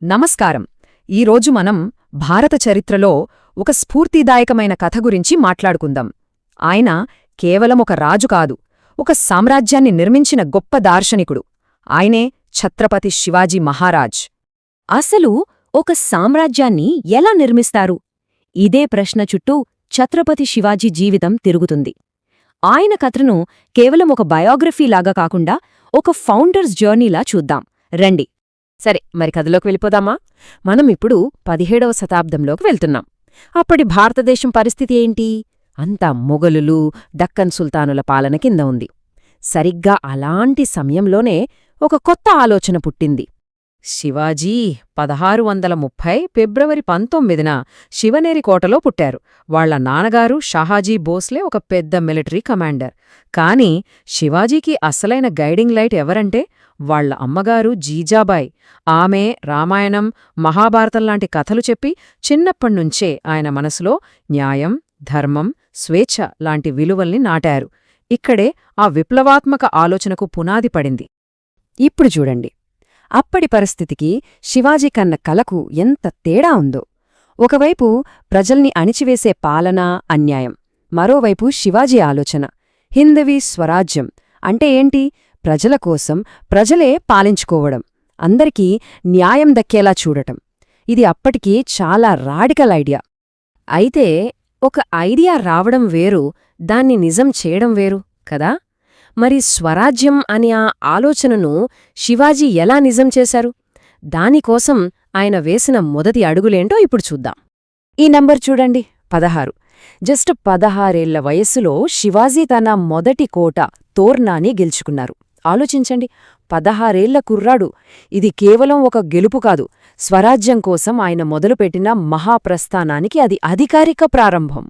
నమస్కారం. ఈరోజు మనం భారత చరిత్రలో ఒక స్ఫూర్తిదాయకమైన కథ గురించి మాట్లాడుకుందాం. ఆయన కేవలం ఒక రాజు కాదు, ఒక సామ్రాజ్యాన్ని నిర్మించిన గొప్ప దార్శనికుడు. ఆయనే ఛత్రపతి శివాజీ మహారాజ్. అసలు ఒక సామ్రాజ్యాన్ని ఎలా నిర్మిస్తారు? ఇదే ప్రశ్న చుట్టూ ఛత్రపతి శివాజీ జీవితం తిరుగుతుంది. ఆయన కథను కేవలం ఒక బయోగ్రఫీలాగా కాకుండా ఒక ఫౌండర్స్ జర్నీలా చూద్దాం రండి. సరే, మరి కథలోకి వెళ్ళిపోదామా? మనం ఇప్పుడు 17వ శతాబ్దంలోకి వెళ్తున్నాం. అప్పటి భారతదేశం పరిస్థితి ఏంటి? అంతా మొఘలులు, దక్కన్ సుల్తానుల పాలన కింద ఉంది. సరిగ్గా అలాంటి సమయంలోనే ఒక కొత్త ఆలోచన పుట్టింది. శివాజీ 1630 ఫిబ్రవరి 19న శివనేరి కోటలో పుట్టారు. వాళ్ల నాన్నగారు షాహాజీ భోస్లే ఒక పెద్ద మిలిటరీ కమాండర్. కాని శివాజీకి అసలైన గైడింగ్ లైట్ ఎవరంటే వాళ్ల అమ్మగారు జీజాబాయ్. ఆమె రామాయణం, మహాభారతం లాంటి కథలు చెప్పి చిన్నప్పణ్నుంచే ఆయన మనసులో న్యాయం, ధర్మం, స్వేచ్ఛ లాంటి విలువల్ని నాటారు. ఇక్కడే ఆ విప్లవాత్మక ఆలోచనకు పునాది పడింది. ఇప్పుడు చూడండి, అప్పటి పరిస్థితికి శివాజీ కన్న కలకు ఎంత తేడా ఉందో. ఒకవైపు ప్రజల్ని అణిచివేసే పాలన, అన్యాయం. మరోవైపు శివాజీ ఆలోచన హిందవీ స్వరాజ్యం. అంటే ఏంటి? ప్రజల కోసం ప్రజలే పాలించుకోవడం, అందరికీ న్యాయం దక్కేలా చూడటం. ఇది అప్పటికి చాలా రాడికల్ ఐడియా. అయితే ఒక ఐడియా రావడం వేరు, దాన్ని నిజం చేయడం వేరు కదా? మరి స్వరాజ్యం అనే ఆ ఆలోచనను శివాజీ ఎలా నిజం చేశారు? దానికోసం ఆయన వేసిన మొదటి అడుగులేంటో ఇప్పుడు చూద్దాం. ఈ నంబర్ చూడండి, 16. జస్ట్ 16 ఏళ్ల వయస్సులో శివాజీ తన మొదటి కోట తోర్నాని గెలుచుకున్నారు. ఆలోచించండి, 16 ఏళ్ల కుర్రాడు. ఇది కేవలం ఒక గెలుపు కాదు, స్వరాజ్యం కోసం ఆయన మొదలుపెట్టిన మహాప్రస్థానానికి అది అధికారిక ప్రారంభం.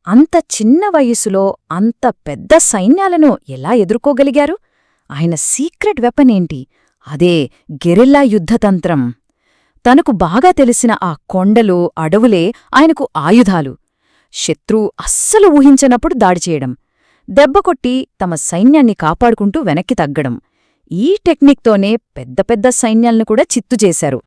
అంత చిన్న వయస్సులో అంత పెద్ద సైన్యాలను ఎలా ఎదుర్కోగలిగారు? ఆయన సీక్రెట్ వెపన్ ఏంటి? అదే గెరిల్లా యుద్ధతంత్రం. తనకు బాగా తెలిసిన ఆ కొండలు, అడవులే ఆయనకు ఆయుధాలు. శత్రువు అస్సలు ఊహించనప్పుడు దాడి చేయడం, దెబ్బకొట్టి తమ సైన్యాన్ని కాపాడుకుంటూ వెనక్కి తగ్గడం. ఈ టెక్నిక్తోనే పెద్ద పెద్ద సైన్యాలను కూడా చిత్తుచేశారు.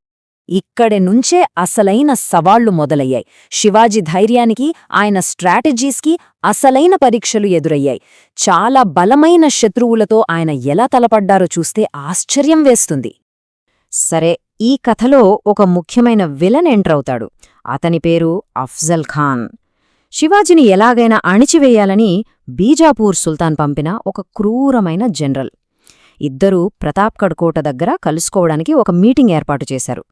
ఇక్కడి నుంచే అసలైన సవాళ్లు మొదలయ్యాయి. శివాజీ ధైర్యానికి, ఆయన స్ట్రాటజీస్కి అసలైన పరీక్షలు ఎదురయ్యాయి. చాలా బలమైన శత్రువులతో ఆయన ఎలా తలపడ్డారో చూస్తే ఆశ్చర్యం వేస్తుంది. సరే, ఈ కథలో ఒక ముఖ్యమైన విలన్ ఎంటరవుతాడు. అతని పేరు అఫ్జల్ ఖాన్. శివాజీని ఎలాగైనా అణిచివేయాలని బీజాపూర్ సుల్తాన్ పంపిన ఒక క్రూరమైన జనరల్. ఇద్దరూ ప్రతాప్గఢ్ కోట దగ్గర కలుసుకోవడానికి ఒక మీటింగ్ ఏర్పాటు చేశారు.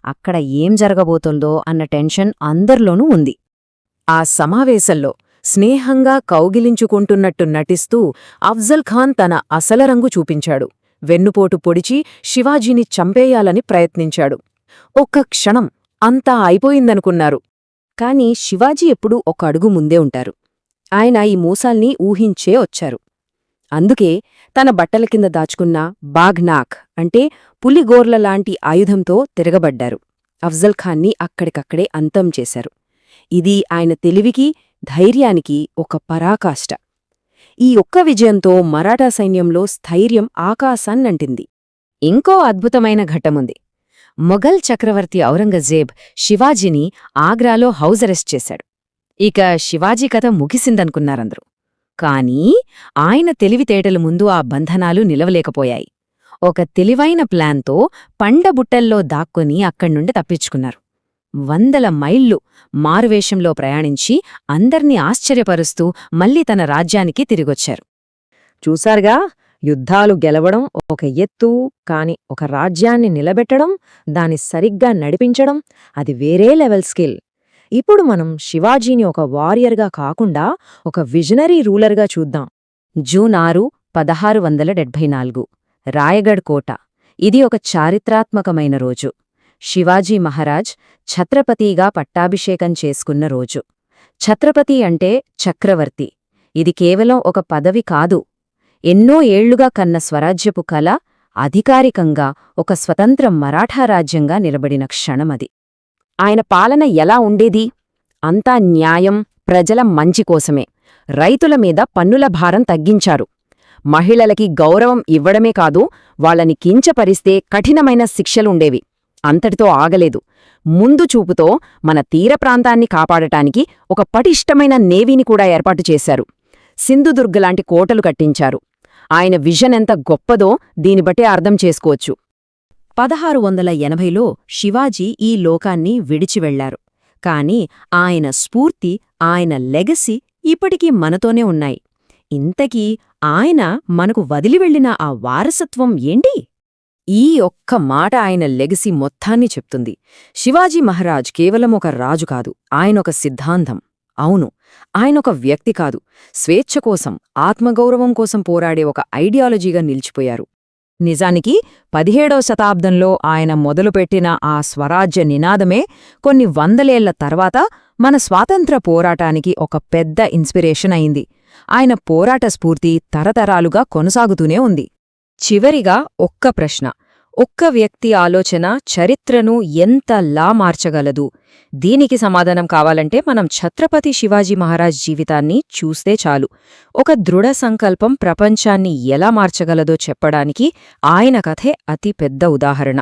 అక్కడ ఏం జరగబోతుందో అన్న టెన్షన్ అందరిలోనూ ఉంది. ఆ సమావేశంలో స్నేహంగా కౌగిలించుకుంటున్నట్టు నటిస్తూ అఫ్జల్ ఖాన్ తన అసల రంగు చూపించాడు. వెన్నుపోటు పొడిచి శివాజీని చంపేయాలని ప్రయత్నించాడు. ఒక్క క్షణం అంతా అయిపోయిందనుకున్నారు. కాని శివాజీ ఎప్పుడూ ఒక అడుగు ముందే ఉంటారు. ఆయన ఈ మోసాల్ని ఊహించే వచ్చారు. అందుకే తన బట్టల కింద దాచుకున్న బాఘ్నాక్ అంటే పులిగోర్లలాంటి ఆయుధంతో తిరగబడ్డారు. అఫ్జల్ ఖాన్ని అక్కడికక్కడే అంతం చేశారు. ఇది ఆయన తెలివికి, ధైర్యానికి ఒక పరాకాష్ట. ఈ ఒక్క విజయంతో మరాఠా సైన్యంలో స్థైర్యం ఆకాశాన్నంటింది. ఇంకో అద్భుతమైన ఘట్టముంది. మొఘల్ చక్రవర్తి ఔరంగజేబ్ శివాజీని ఆగ్రాలో హౌస్ అరెస్ట్ చేశాడు. ఇక శివాజీ కథ ముగిసిందనుకున్నారందరూ. కానీ ఆయన తెలివితేటల ముందు ఆ బంధనాలు నిలవలేకపోయాయి. ఒక తెలివైన ప్లాన్తో పండబుట్టల్లో దాక్కుని అక్కడ్నుండి తప్పించుకున్నారు. 100 మైళ్ళు మారువేషంలో ప్రయాణించి అందర్నీ ఆశ్చర్యపరుస్తూ మళ్లీ తన రాజ్యానికి తిరిగొచ్చారు. చూసారుగా, యుద్ధాలు గెలవడం ఒక ఎత్తు, కాని ఒక రాజ్యాన్ని నిలబెట్టడం, దాన్ని సరిగ్గా నడిపించడం, అది వేరే లెవెల్ స్కిల్. ఇప్పుడు మనం శివాజీని ఒక వారియర్గా కాకుండా ఒక విజనరీ రూలర్గా చూద్దాం. జూన్ 6, 1674 రాయగఢ్ కోట. ఇది ఒక చారిత్రాత్మకమైన రోజు. శివాజీ మహారాజ్ ఛత్రపతిగా పట్టాభిషేకం చేసుకున్న రోజు. ఛత్రపతి అంటే చక్రవర్తి. ఇది కేవలం ఒక పదవి కాదు, ఎన్నో ఏళ్లుగా కన్న స్వరాజ్యపు కల అధికారికంగా ఒక స్వతంత్ర మరాఠా రాజ్యంగా నిలబడిన క్షణమది. ఆయన పాలన ఎలా ఉండేది? అంతా న్యాయం, ప్రజల మంచి కోసమే. రైతుల మీద పన్నుల భారం తగ్గించారు. మహిళలకి గౌరవం ఇవ్వడమే కాదు, వాళ్లని కించపరిస్తే కఠినమైన శిక్షలుండేవి. అంతటితో ఆగలేదు. ముందు చూపుతో మన తీర ప్రాంతాన్ని కాపాడటానికి ఒక పటిష్టమైన నేవీని కూడా ఏర్పాటు చేశారు. సింధుదుర్గ్ లాంటి కోటలు కట్టించారు. ఆయన విజన్ ఎంత గొప్పదో దీన్ని బట్టే అర్థం చేసుకోవచ్చు. 1680లో శివాజీ ఈ లోకాన్ని విడిచి వెళ్లారు. కాని ఆయన స్ఫూర్తి, ఆయన లెగసీ ఇప్పటికీ మనతోనే ఉన్నాయి. ఇంతకీ ఆయన మనకు వదిలి వెళ్లిన ఆ వారసత్వం ఏంటి? ఈ ఒక్క మాట ఆయన లెగసీ మొత్తాన్ని చెప్తుంది. శివాజీ మహారాజ్ కేవలం ఒక రాజు కాదు, ఆయనొక సిద్ధాంతం. అవును, ఆయనొక వ్యక్తి కాదు, స్వేచ్ఛ కోసం, ఆత్మగౌరవం కోసం పోరాడే ఒక ఐడియాలజీగా నిలిచిపోయారు. నిజానికి 17వ శతాబ్దంలో ఆయన మొదలుపెట్టిన ఆ స్వరాజ్య నినాదమే కొన్ని వందలేళ్ల తర్వాత మన స్వాతంత్ర పోరాటానికి ఒక పెద్ద ఇన్స్పిరేషన్ అయింది. ఆయన పోరాట స్ఫూర్తి తరతరాలుగా కొనసాగుతూనే ఉంది. చివరిగా ఒక్క ప్రశ్న. ఒక్క వ్యక్తి ఆలోచన చరిత్రను ఎంతలా మార్చగలదు? దీనికి సమాధానం కావాలంటే మనం ఛత్రపతి శివాజీ మహారాజ్ జీవితాన్ని చూస్తే చాలు. ఒక దృఢ సంకల్పం ప్రపంచాన్ని ఎలా మార్చగలదో చెప్పడానికి ఆయన కథే అతి పెద్ద ఉదాహరణ.